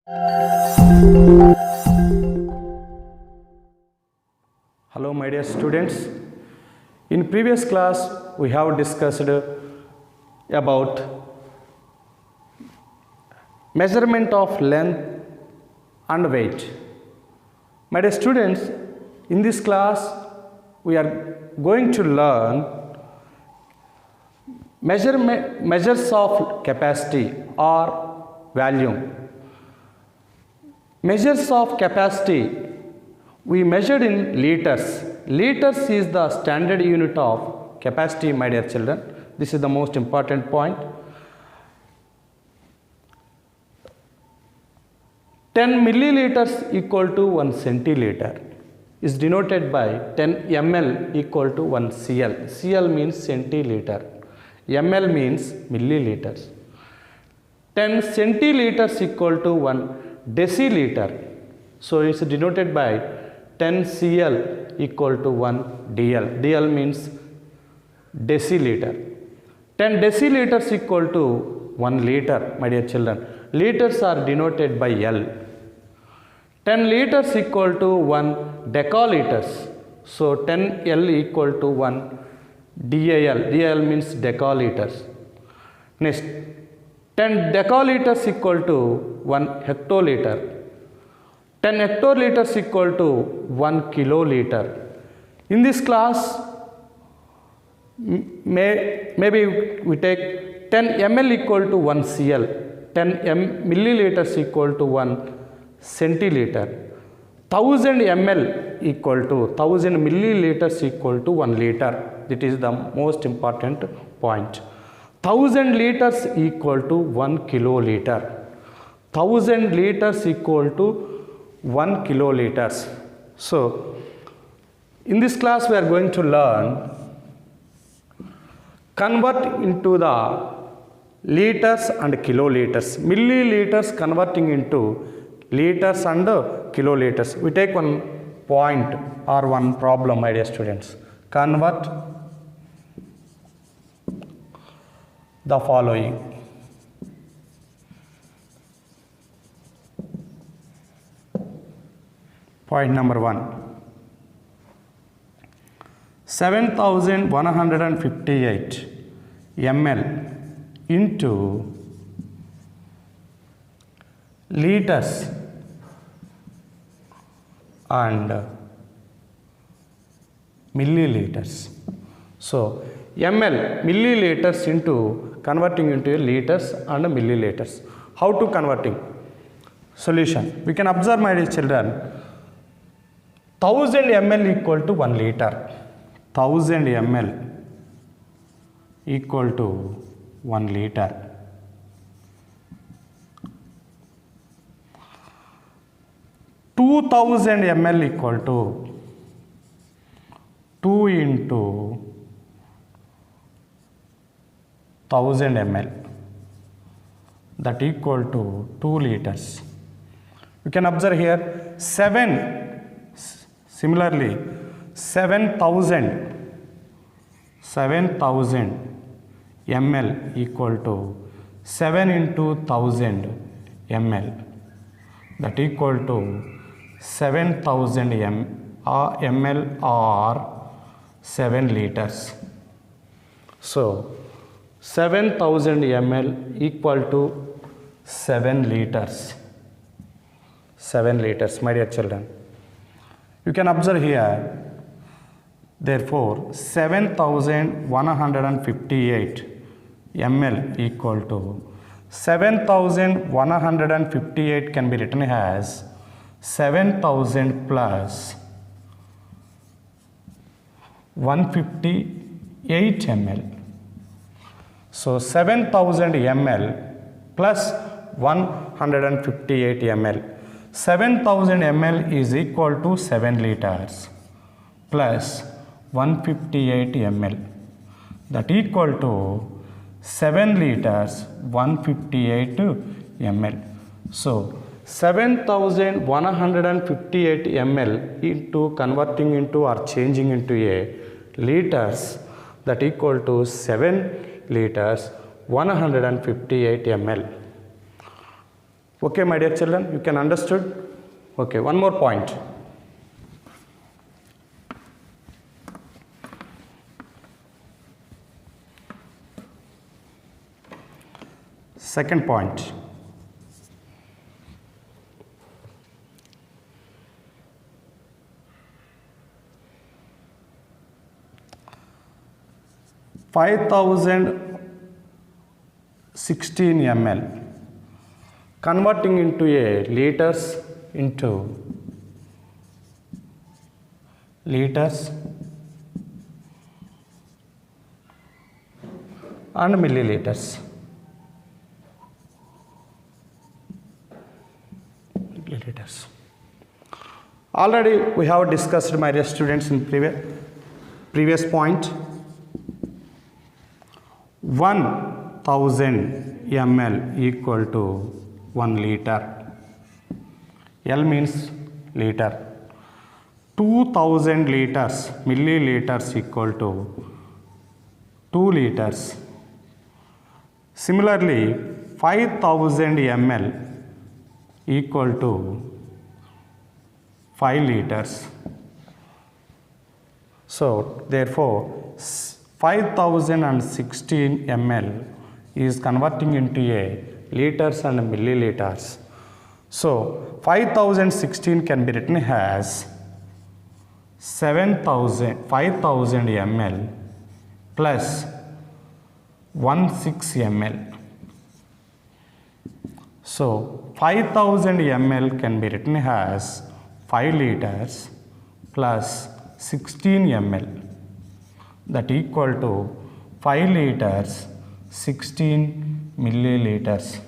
Hello my dear students. In previous class we have discussed about measurement of length and weight. My dear students, in this class we are going to learn measures of capacity or volume. Measures of capacity we measured in liters. Liters is the standard unit of capacity, my dear children. This is the most important point. 10 milliliters equal to 1 centiliter is denoted by 10 ml equal to 1 cl. Cl means centiliter. Ml means milliliters. 10 centiliters equal to 1 deciliter. So it's denoted by 10 cl equal to 1 dl. Dl means deciliter. 10 deciliters equal to 1 liter, my dear children. Liters are denoted by L. 10 liters equal to 1 decaliters. So 10 L equal to 1 DAL. DAL means decaliters. Next, 10 decaliters equal to 1 hectoliter. 10 hectoliters equal to 1 kiloliter. In this class, maybe we take 10 ml equal to 1 cl, 10 milliliters equal to 1 centiliter, 1000 ml equal to 1000 milliliters equal to 1 liter. That is the most important point. 1000 liters equal to 1 kiloliter. 1000 liters equal to 1 kiloliters. So, in this class we are going to learn convert into the liters and kiloliters. Milliliters converting into liters and kiloliters. We take one point or one problem, my dear students. Convert the following. Point number 1. 7158 ml into liters and milliliters. So, ml, milliliters into converting into liters and milliliters. How to converting? Solution. We can observe, my dear children, 1000 ml equal to 1 liter. 1000 ml equal to 1 liter. 2000 ml equal to 2 into 1000 ml, that equal to 2 liters. You can observe here 7. Similarly, 7000 ml equal to 7 into 1000 ml, that equal to 7000 ml or 7 liters. So, 7000 ml equal to 7 liters. 7 liters, my dear children. You can observe here, therefore, 7158 ml equal to 7158 can be written as 7000 plus 158 ml. So, 7000 ml plus 158 ml. 7000 ml is equal to 7 liters plus 158 ml, that equal to 7 liters 158 ml. So, 7158 ml into converting into or changing into a liters, that equal to 7 liters 158 ml. Okay, my dear children, you can understood? Okay, one more point. Second point. (5,016 ml) converting into a liters into liters and milliliters. Already we have discussed, my dear students, in previous point. 1000 ml equal to 1 liter. L means liter. 2000 liters milliliters equal to 2 liters. Similarly, 5000 ml equal to 5 liters. So therefore 5016 ml is converting into a liters and milliliters. So 5016 can be written as 5000 ml plus 16 ml. So 5000 ml can be written as 5 liters plus 16 ml, that equal to 5 liters 16 milliliters.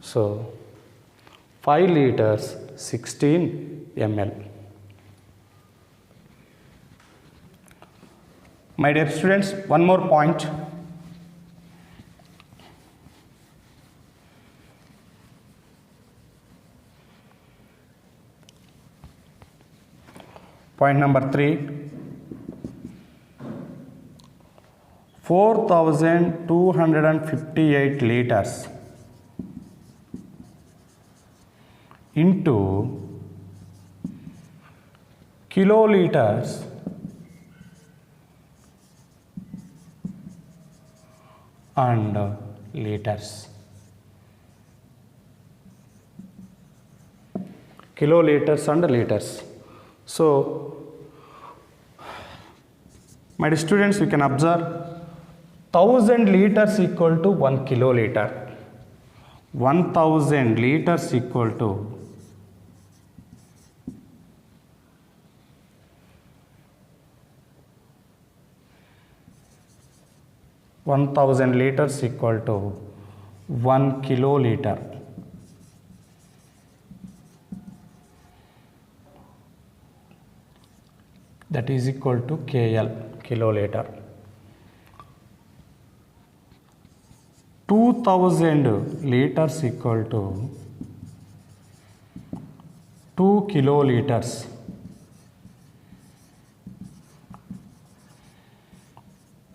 So 5 liters 16 ml. My dear students, one more point. Point number 3. 4258 liters into kiloliters and liters. Kiloliters and liters. So, my dear students, you can observe 1000 liters equal to 1 kiloliter. 1000 liters equal to 1000 liters equal to 1 kiloliter. That is equal to KL, kiloliter. 2000 liters equal to 2 kiloliters.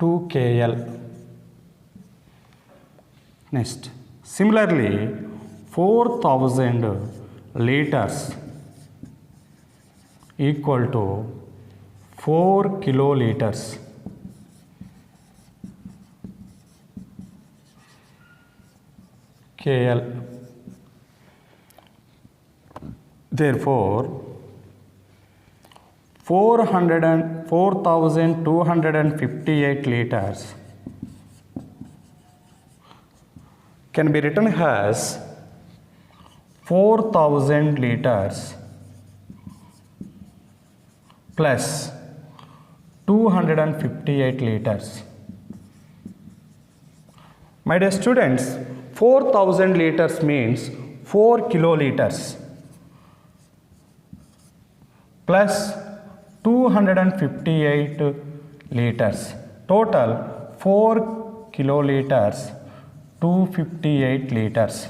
To KL. Next, similarly, 4000 liters equal to 4 kiloliters. KL. Therefore, 4258 liters can be written as 4000 liters plus 258 liters. My dear students, 4000 liters means 4 kiloliters plus 258 liters. Total 4 kiloliters, 258 liters.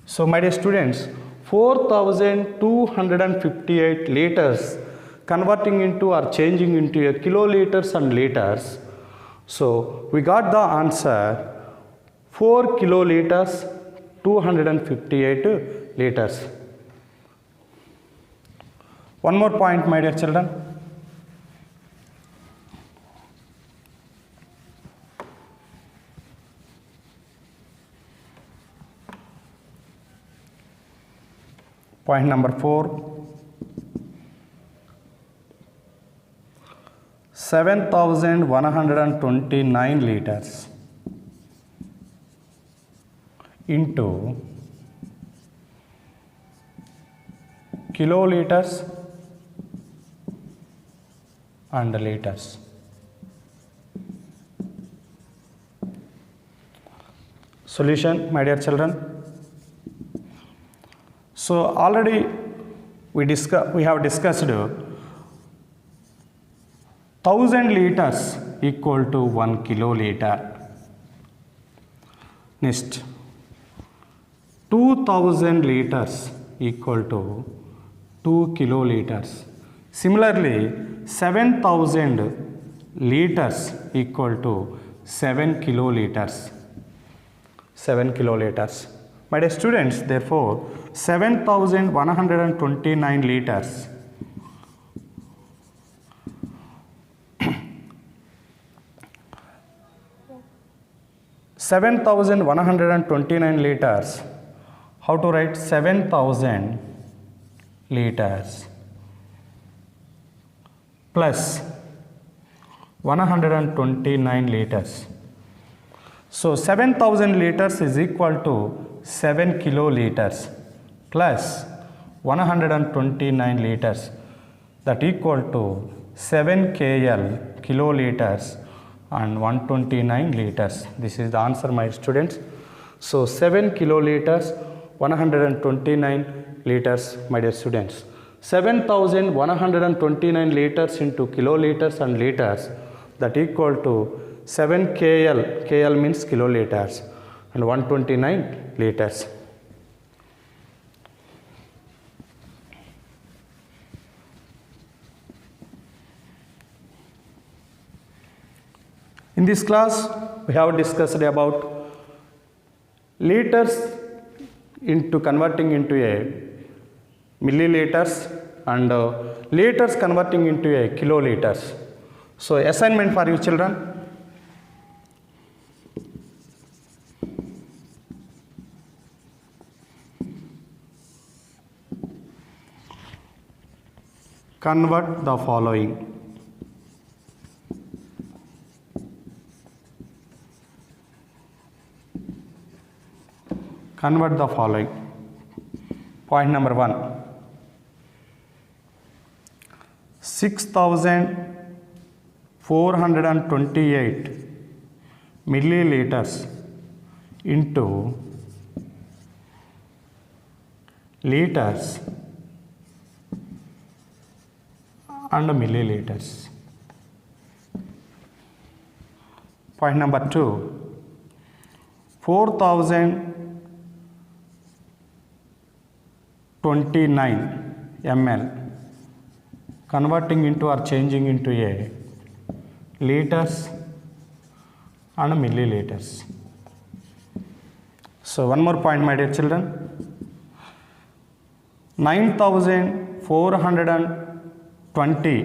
So my dear students, 4258 liters converting into or changing into a kiloliters and liters. So we got the answer 4 kiloliters, 258 liters. One more point, my dear children. Point number 4. 7,129 liters into kiloliters and liters. Solution, my dear children. So already we have discussed 1000 liters equal to 1 kiloliter. Next, 2000 liters equal to 2 kiloliters. Similarly, 7000 liters equal to 7 kiloliters. 7 kiloliters. My dear students, therefore, 7,129 liters 7,129 liters. How to write 7,000 liters plus 129 liters. So 7,000 liters is equal to 7 kiloliters plus 129 liters, that equal to 7 kiloliters and 129 liters. This is the answer, my students. So 7 kiloliters, 129 liters, my dear students. 7,129 liters into kiloliters and liters, that equal to 7 KL means kiloliters, and 129 liters. In this class, we have discussed about liters into converting into a milliliters and liters converting into a kiloliters. So assignment for you children. Convert the following. Convert the following. Point number 1. 6,428 milliliters into liters and milliliters. Point number 2. 4,029 ml converting into or changing into a liters and milliliters. So one more point, my dear children. 9,420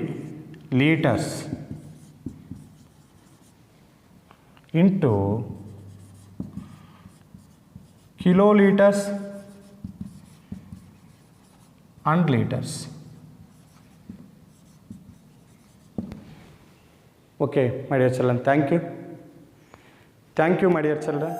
liters into kiloliters and liters. Okay, my dear children, thank you. Thank you, my dear children.